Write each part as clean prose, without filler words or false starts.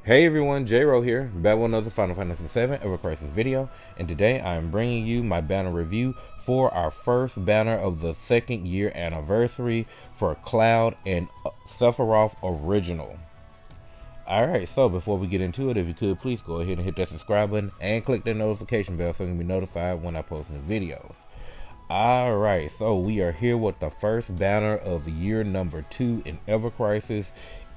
Hey everyone, J-Ro here, back with another Final Fantasy 7 Ever Crisis video, and today I am bringing you my banner review for our first banner of the second year anniversary for Cloud and Sephiroth Original. Alright, so before we get into it, if you could please go ahead and hit that subscribe button and click that notification bell so you can be notified when I post new videos. Alright, so we are here with the first banner of year number 2 in Ever Crisis.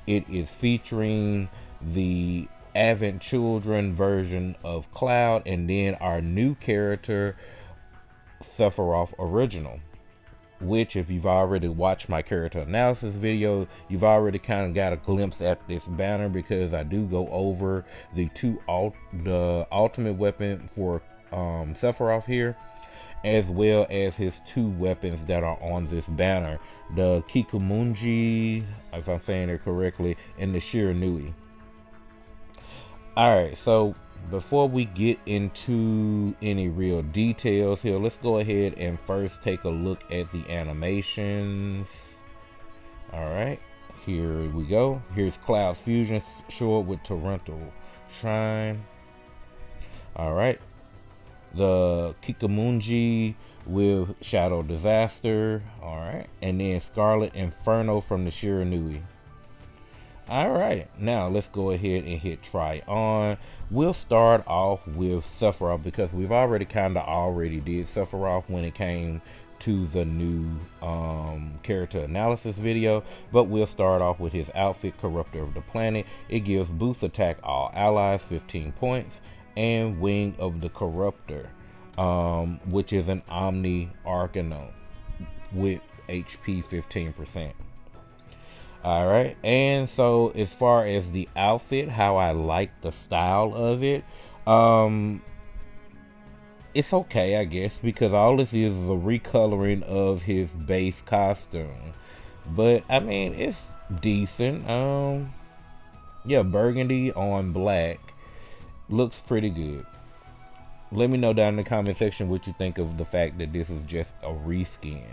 It is featuring the Advent Children version of Cloud and then our new character Sephiroth Original, which if you've already watched my character analysis video, you've already kind of got a glimpse at this banner because I do go over the ultimate weapon for Sephiroth here, as well as his two weapons that are on this banner, the Kikuichimonji, if I'm saying it correctly, and the Shiranui. Alright, so before we get into any real details here, let's go ahead and first take a look at the animations. Alright, here we go. Here's Cloud Fusion short with Toronto Shrine. Alright, the Kikuichimonji with Shadow Disaster. Alright, and then Scarlet Inferno from the Shiranui. Alright, now let's go ahead and hit try on. We'll start off with Sephiroth because we've already did Sephiroth when it came to the new character analysis video, but we'll start off with his outfit, Corruptor of the Planet. It gives boost attack all allies 15 points and Wing of the Corruptor, which is an Omni Arcano with HP 15%. Alright, and so as far as the outfit, how I like the style of it, it's okay, I guess, because all this is a recoloring of his base costume. But I mean, it's decent. Yeah, burgundy on black looks pretty good. Let me know down in the comment section what you think of the fact that this is just a reskin.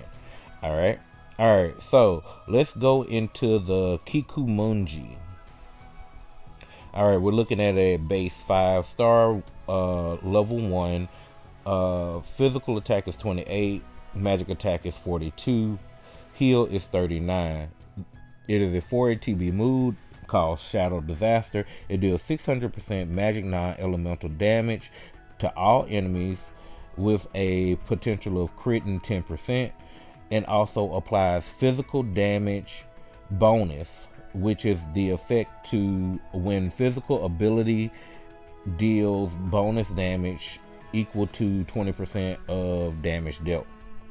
Alright. Alright, so let's go into the Kikuichimonji. Alright, we're looking at a base 5-star, level 1. Physical attack is 28, magic attack is 42, heal is 39. It is a 4 ATB mood called Shadow Disaster. It deals 600% magic non-elemental damage to all enemies with a potential of critting 10%. And also applies physical damage bonus, which is the effect to when physical ability deals bonus damage equal to 20% of damage dealt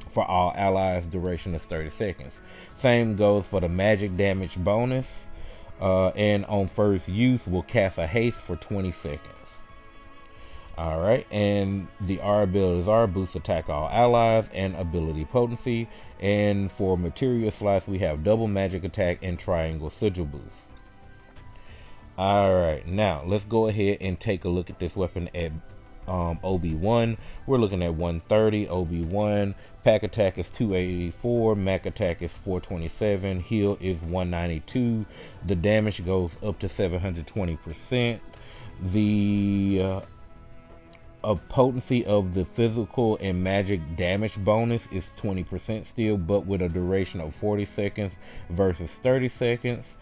for all allies. Duration is 30 seconds. Same goes for the magic damage bonus, and on first use will cast a haste for 20 seconds. Alright, and the R abilities are boost attack all allies and ability potency. And for material slots, we have double magic attack and triangle sigil boost. Alright, now let's go ahead and take a look at this weapon at OB1. We're looking at 130 OB1. Pack attack is 284, Mac attack is 427, heal is 192. The damage goes up to 720%. The potency of the physical and magic damage bonus is 20% still, but with a duration of 40 seconds versus 30 seconds.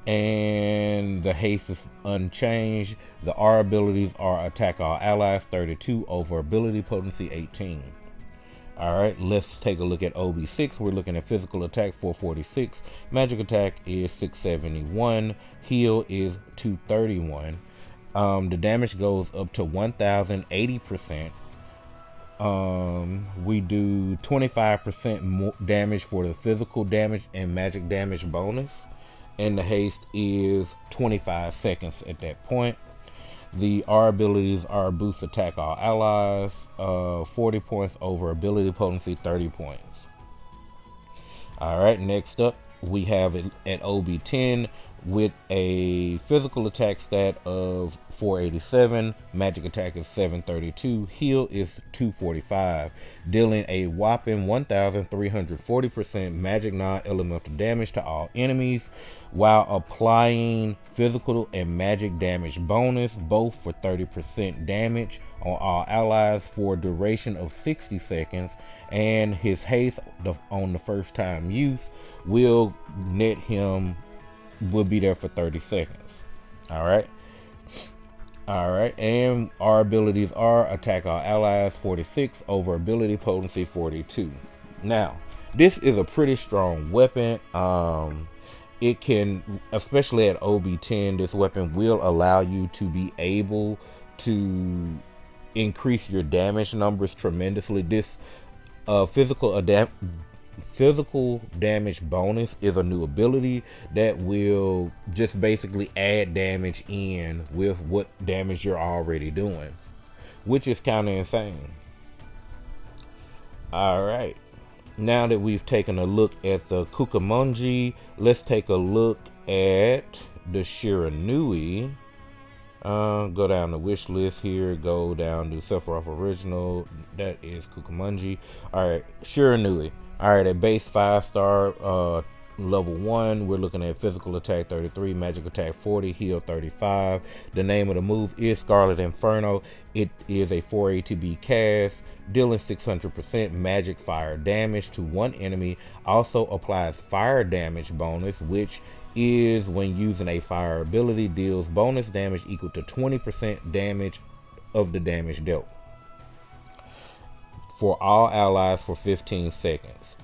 And the haste is unchanged. The R abilities are attack all allies 32 over ability potency 18. Alright, let's take a look at OB6. We're looking at physical attack 446, magic attack is 671, heal is 231. The damage goes up to 1080%. We do 25% more damage for the physical damage and magic damage bonus, and the haste is 25 seconds at that point. The R abilities are boost attack all allies, 40 points over ability potency 30 points. Alright, next up we have it at OB10. with a physical attack stat of 487, magic attack is 732, heal is 245, dealing a whopping 1,340% magic non-elemental damage to all enemies, while applying physical and magic damage bonus, both for 30% damage on all allies for a duration of 60 seconds, and his haste on the first time use will net him, will be there for 30 seconds. All right, and our abilities are attack all allies 46 over ability potency 42. Now, this is a pretty strong weapon. It can, especially at OB10, this weapon will allow you to be able to increase your damage numbers tremendously. This physical damage bonus is a new ability that will just basically add damage in with what damage you're already doing, which is kind of insane. All right, now that we've taken a look at the Kikuichimonji, let's take a look at the Shiranui. Go down the wish list here, go down to Sephiroth Original, that is Kikuichimonji. All right, Shiranui. All right, at base 5-star, level 1, we're looking at physical attack 33, magic attack 40, heal 35. The name of the move is Scarlet Inferno. It is a 4 ATB cast, dealing 600% magic fire damage to one enemy. Also applies fire damage bonus, which is when using a fire ability, deals bonus damage equal to 20% damage of the damage dealt for all allies for 15 seconds.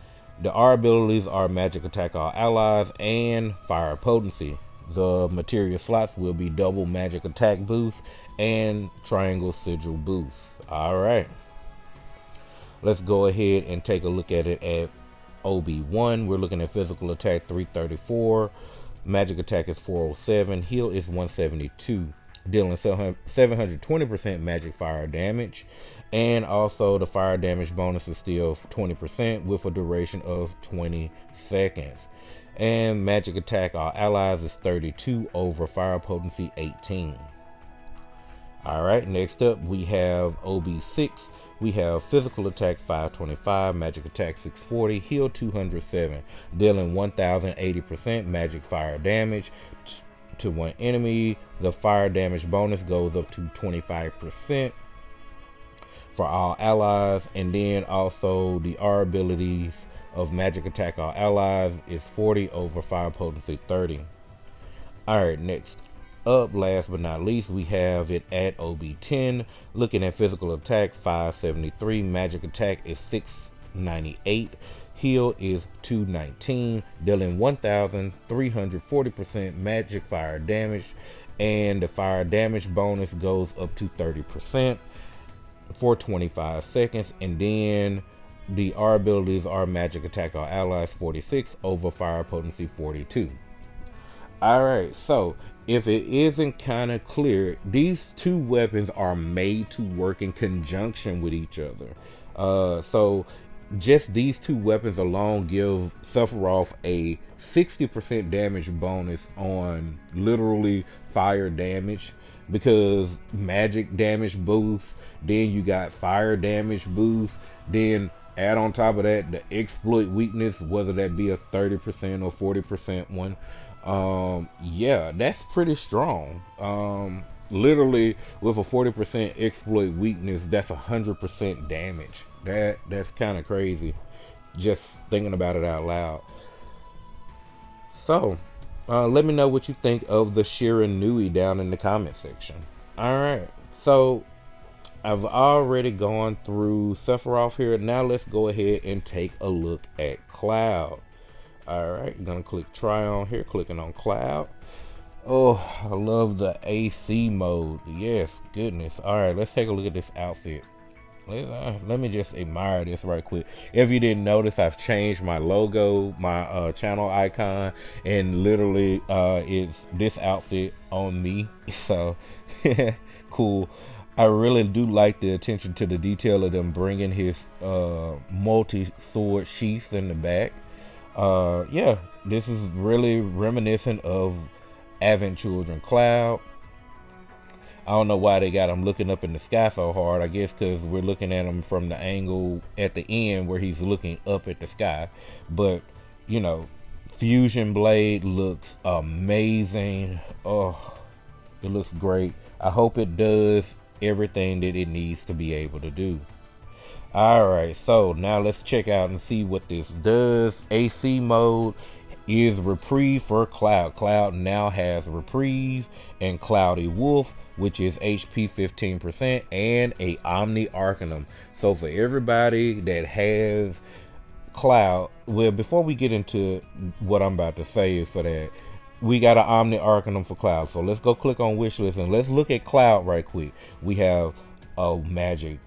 The R abilities are magic attack all allies and fire potency. The material slots will be double magic attack boost and triangle sigil boost. All right, let's go ahead and take a look at it at OB1. We're looking at physical attack 334, magic attack is 407, heal is 172, dealing 720% magic fire damage, and also the fire damage bonus is still 20% with a duration of 20 seconds. And magic attack all allies is 32 over fire potency 18. All right, next up we have OB6. We have physical attack 525, magic attack 640, heal 207, dealing 1080% magic fire damage to one enemy. The fire damage bonus goes up to 25% for all allies, and then also the R abilities of magic attack all allies is 40 over fire potency 30. All right, next up, last but not least, we have it at OB10. Looking at physical attack 573, magic attack is 698, heal is 219, dealing 1340% magic fire damage, and the fire damage bonus goes up to 30% for 25 seconds. And then the R abilities are magic attack all allies 46 over fire potency 42. All right, so if it isn't kind of clear, these two weapons are made to work in conjunction with each other. So just these two weapons alone give Sephiroth a 60% damage bonus on literally fire damage, because magic damage boost, then you got fire damage boost, then add on top of that the exploit weakness, whether that be a 30% or 40% one. Yeah, that's pretty strong. Literally with a 40% exploit weakness, that's 100% damage. That's kind of crazy just thinking about it out loud. So let me know what you think of the Shiranui down in the comment section. All right, so I've already gone through Sephiroth here. Now let's go ahead and take a look at Cloud. All right, I'm gonna click try on here, clicking on Cloud. Oh, I love the AC mode. Yes, goodness. All right, let's take a look at this outfit. Let me just admire this right quick. If you didn't notice, I've changed my logo, my channel icon, and literally it's this outfit on me. So cool. I really do like the attention to the detail of them bringing his multi-sword sheath in the back. Yeah, this is really reminiscent of Advent Children Cloud. I don't know why they got him looking up in the sky so hard. I guess because we're looking at him from the angle at the end where he's looking up at the sky. But, you know, Fusion Blade looks amazing. Oh, it looks great. I hope it does everything that it needs to be able to do. Alright, so now let's check out and see what this does. AC mode is reprieve for Cloud. Cloud now has reprieve and Cloudy Wolf, which is HP 15% and a Omni Arcanum. So for everybody that has Cloud, well, before we get into what I'm about to say for that, we got an Omni Arcanum for Cloud. So let's go click on wishlist and let's look at Cloud right quick. We have a Magic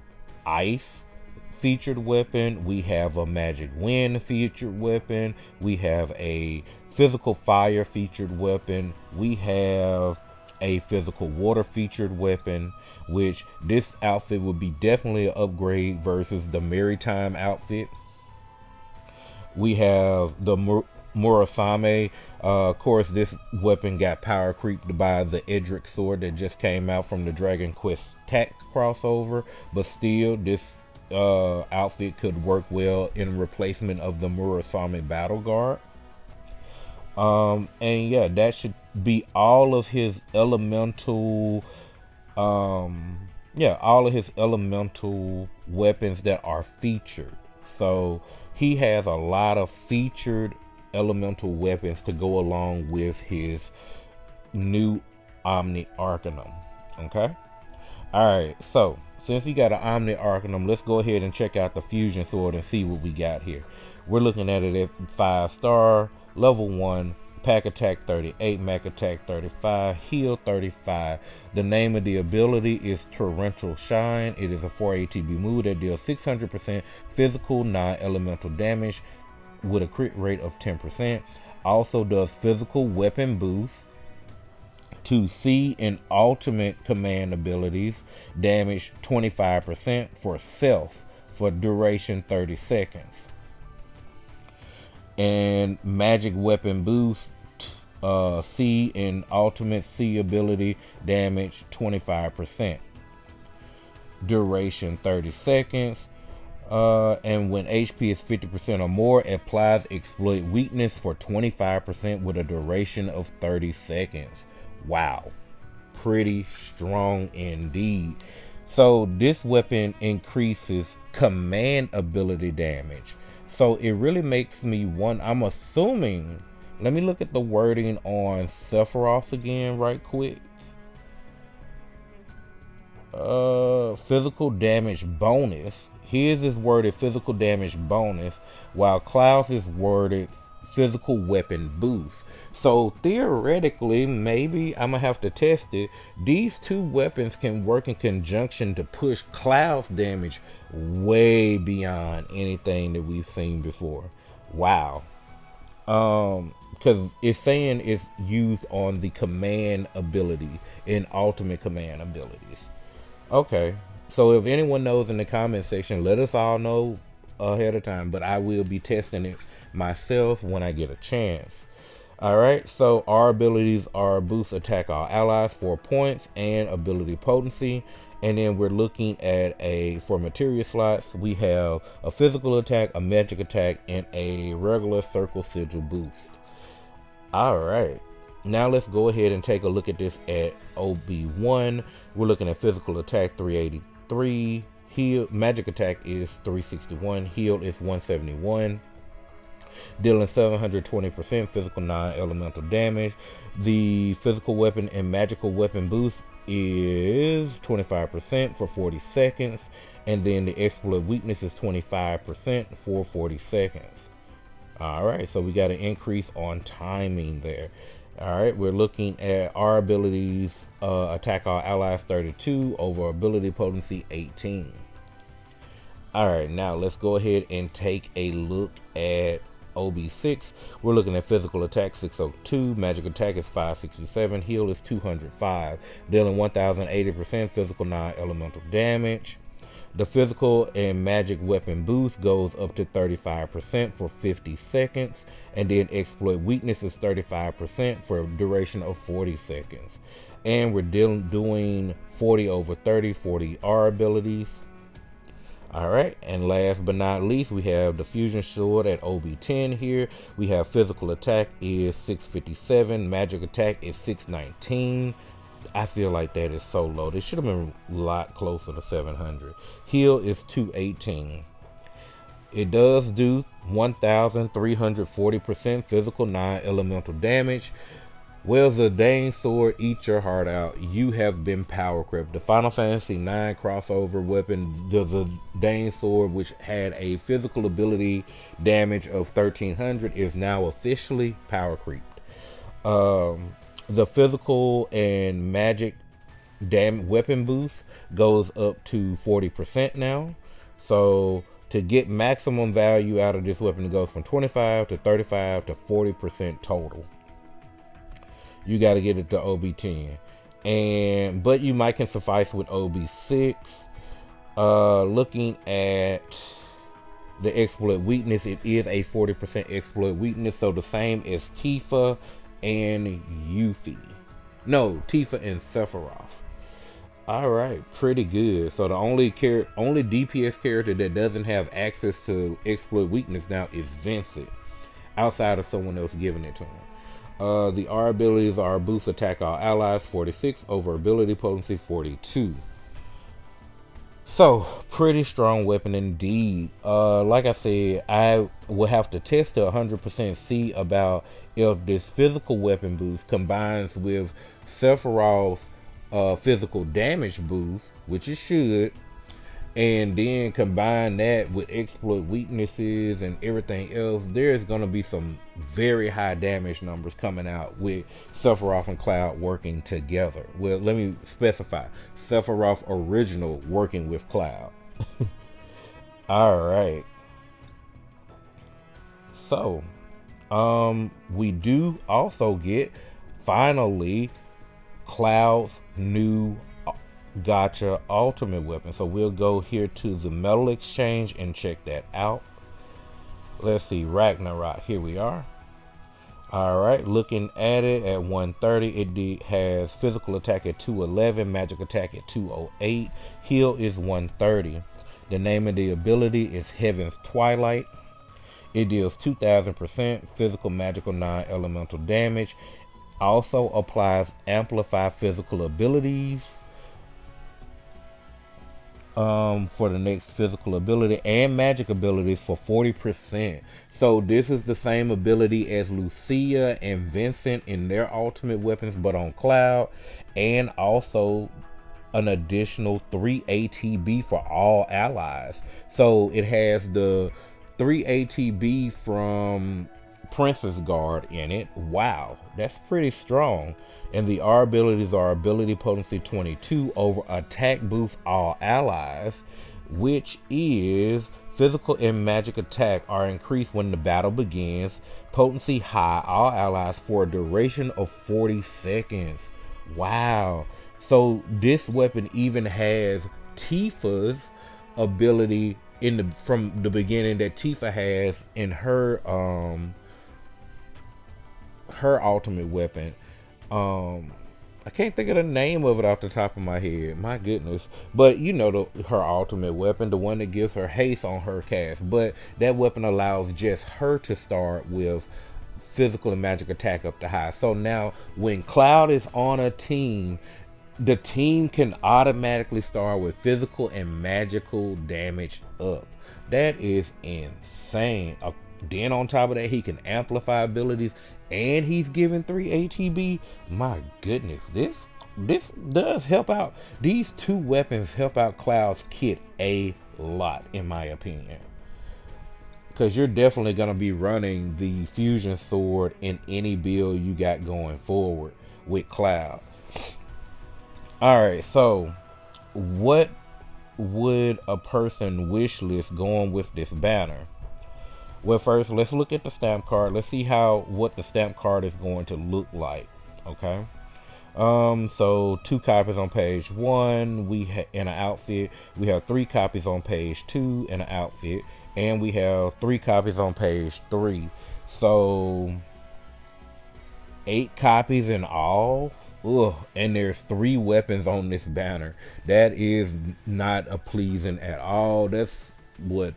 Ice featured weapon, we have a Magic Wind featured weapon, we have a Physical Fire featured weapon, we have a Physical Water featured weapon, which this outfit would be definitely an upgrade versus the Maritime outfit. We have the Murasame. Of course, this weapon got power creeped by the Edric sword that just came out from the Dragon Quest TAC crossover, but still this outfit could work well in replacement of the Murasame Battle Guard. And yeah, that should be all of his elemental all of his elemental weapons that are featured. So he has a lot of featured elemental weapons to go along with his new Omni Arcanum. Okay, alright, so since he got an Omni Arcanum, let's go ahead and check out the Fusion Sword and see what we got here. We're looking at it at 5-star, level 1, pack attack 38, max attack 35, heal 35. The name of the ability is Torrential Shine. It is a 4 ATB move that deals 600% physical non-elemental damage with a crit rate of 10%. Also does physical weapon boost to C and ultimate command abilities, damage 25% for self for duration 30 seconds. And magic weapon boost, C and ultimate C ability, damage 25%. Duration 30 seconds. And when HP is 50% or more, applies exploit weakness for 25% with a duration of 30 seconds. Wow, pretty strong indeed. So this weapon increases command ability damage. So it really makes me I'm assuming, let me look at the wording on Sephiroth again right quick. Physical damage bonus. His is worded physical damage bonus, while Cloud's is worded physical weapon boost. So theoretically, maybe I'm gonna have to test it. These two weapons can work in conjunction to push Cloud's damage way beyond anything that we've seen before. Wow. Because it's saying it's used on the command ability and ultimate command abilities. Okay, so if anyone knows in the comment section, let us all know ahead of time, but I will be testing it myself when I get a chance. Alright, so our abilities are boost attack all allies 4 points and ability potency. And then we're looking at for material slots, we have a physical attack, a magic attack, and a regular circle sigil boost. Alright, now let's go ahead and take a look at this at OB1. We're looking at physical attack 383, heal, magic attack is 361, heal is 171. Dealing 720% physical non-elemental damage. The physical weapon and magical weapon boost is 25% for 40 seconds. And then the exploit weakness is 25% for 40 seconds. Alright, so we got an increase on timing there. Alright, we're looking at our abilities, attack all allies 32 over ability potency 18. Alright, now let's go ahead and take a look at OB6. We're looking at physical attack 602, magic attack is 567, heal is 205, dealing 1080% physical non-elemental damage. The physical and magic weapon boost goes up to 35% for 50 seconds, and then exploit weakness is 35% for a duration of 40 seconds. And we're doing 40 over 30, 40 R abilities. Alright, and last but not least, we have the Fusion Sword at OB10 here. We have physical attack is 657, magic attack is 619. I feel like that is so low. They should have been a lot closer to 700. Heal is 218. It does do 1,340% physical non-elemental damage. Well, Zidane sword, eat your heart out. You have been Powercreep. The Final Fantasy IX crossover weapon, the Zidane sword, which had a physical ability damage of 1,300, is now officially Powercreeped. The physical and magic weapon boost goes up to 40% now. So to get maximum value out of this weapon, it goes from 25 to 35 to 40% total. You got to get it to OB10, but you might can suffice with OB6. Looking at the exploit weakness, it is a 40% exploit weakness, so the same as Tifa and Yuffie. No, Tifa and Sephiroth. All right, pretty good. So the only DPS character that doesn't have access to exploit weakness now is Vincent, outside of someone else giving it to him. The R abilities are boost attack all allies 46 over ability potency 42. So pretty strong weapon indeed. Like I said, I will have to test to 100% see about if this physical weapon boost combines with Sephiroth's physical damage boost, which it should, and then combine that with exploit weaknesses and everything else. There's going to be some very high damage numbers coming out with Sephiroth and Cloud working together. Well, let me specify, Sephiroth original working with Cloud. All right, so we do also get finally Cloud's new Gotcha ultimate weapon. So we'll go here to the metal exchange and check that out. Let's see, Ragnarok, here we are. All right, looking at it at 130, it has physical attack at 211, magic attack at 208, heal is 130. The name of the ability is Heaven's Twilight. It deals 2,000% physical, magical, non-elemental damage. Also applies amplify physical abilities for the next physical ability and magic abilities for 40%. So this is the same ability as Lucia and Vincent in their ultimate weapons, but on Cloud, and also an additional 3 ATB for all allies. So it has the 3 ATB from Princess Guard in it. Wow, that's pretty strong. And the R abilities are ability potency 22 over attack boost all allies, which is physical and magic attack are increased when the battle begins. Potency high all allies for a duration of 40 seconds. Wow. So this weapon even has Tifa's ability from the beginning that Tifa has in her ultimate weapon. I can't think of the name of it off the top of my head, my goodness, but you know, her ultimate weapon, the one that gives her haste on her cast, but that weapon allows just her to start with physical and magic attack up to high. So now when Cloud is on a team, the team can automatically start with physical and magical damage up. That is insane. Then on top of that, he can amplify abilities, and he's giving 3 ATB. My goodness, this does help out. These two weapons help out Cloud's kit a lot, in my opinion, because you're definitely going to be running the Fusion Sword in any build you got going forward with Cloud. Alright, so what would a person wish list going with this banner? Well, first, let's look at the stamp card. Let's see what the stamp card is going to look like. Okay. So 2 copies on page 1. In an outfit. We have 3 copies on page 2 in an outfit, and we have 3 copies on page 3. So 8 copies in all. Ugh, and there's 3 weapons on this banner. That is not a pleasing at all. That's what,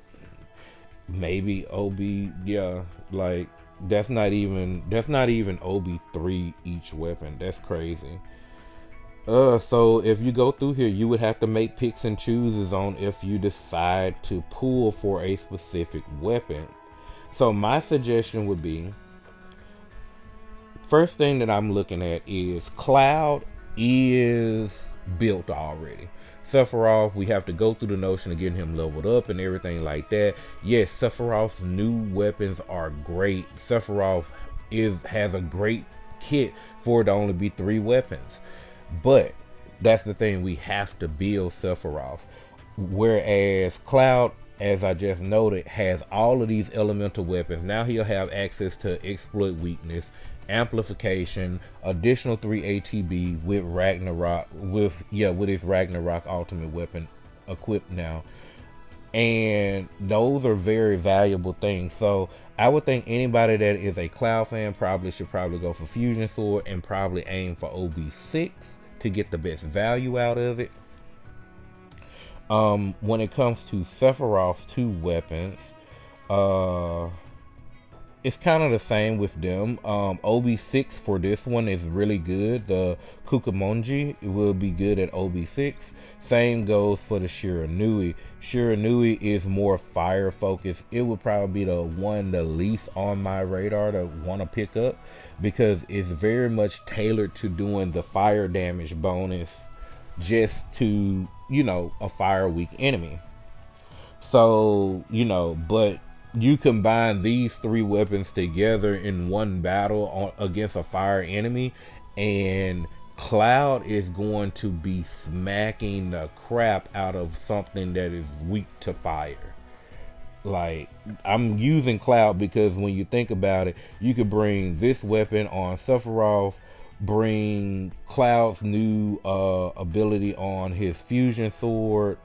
maybe OB, yeah, like that's not even OB3 each weapon. That's crazy. So if you go through here, you would have to make picks and chooses on if you decide to pull for a specific weapon. So my suggestion would be, first thing that I'm looking at is Cloud is built already. Sephiroth, we have to go through the notion of getting him leveled up and everything like that. Yes, Sephiroth's new weapons are great. Sephiroth has a great kit for it to only be 3 weapons. But that's the thing, we have to build Sephiroth. Whereas Cloud, as I just noted, has all of these elemental weapons. Now he'll have access to exploit weakness, amplification, additional 3 ATB with Ragnarok, with his Ragnarok ultimate weapon equipped now. And those are very valuable things. So I would think anybody that is a Cloud fan should go for Fusion Sword and probably aim for OB6 to get the best value out of it. When it comes to Sephiroth's 2 weapons, it's kind of the same with them. OB6 for this one is really good. The Kikuichimonji will be good at OB6. Same goes for the Shiranui. Shiranui is more fire focused. It would probably be the one the least on my radar to want to pick up, because it's very much tailored to doing the fire damage bonus just to, a fire weak enemy. So, but you combine these 3 weapons together in one battle against a fire enemy, and Cloud is going to be smacking the crap out of something that is weak to fire. Like, I'm using Cloud because when you think about it, you could bring this weapon on Sephiroth, bring Cloud's new ability on his Fusion Sword,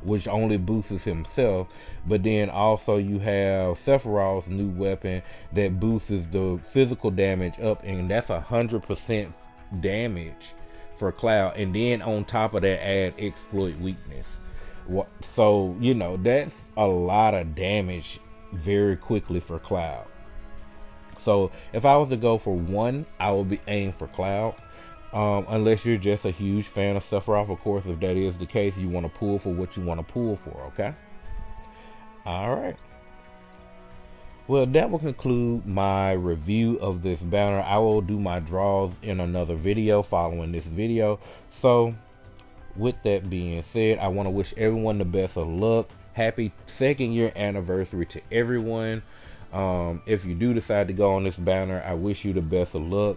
which only boosts himself, but then also you have Sephiroth's new weapon that boosts the physical damage up, and that's 100% damage for Cloud, and then on top of that add exploit weakness. So that's a lot of damage very quickly for Cloud. So if I was to go for one, I would be aiming for Cloud. Unless you're just a huge fan of Sephiroth, of course. If that is the case, you want to pull for what you want to pull for, okay? Alright. Well, that will conclude my review of this banner. I will do my draws in another video following this video. So, with that being said, I want to wish everyone the best of luck. Happy 2nd year anniversary to everyone. If you do decide to go on this banner, I wish you the best of luck.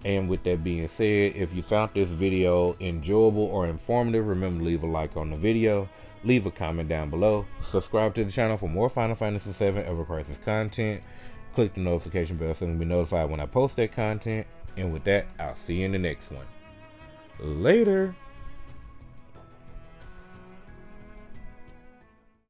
And with that being said, if you found this video enjoyable or informative, remember to leave a like on the video, leave a comment down below, subscribe to the channel for more Final Fantasy 7 Ever Crisis content, click the notification bell so you can be notified when I post that content, and with that, I'll see you in the next one. Later!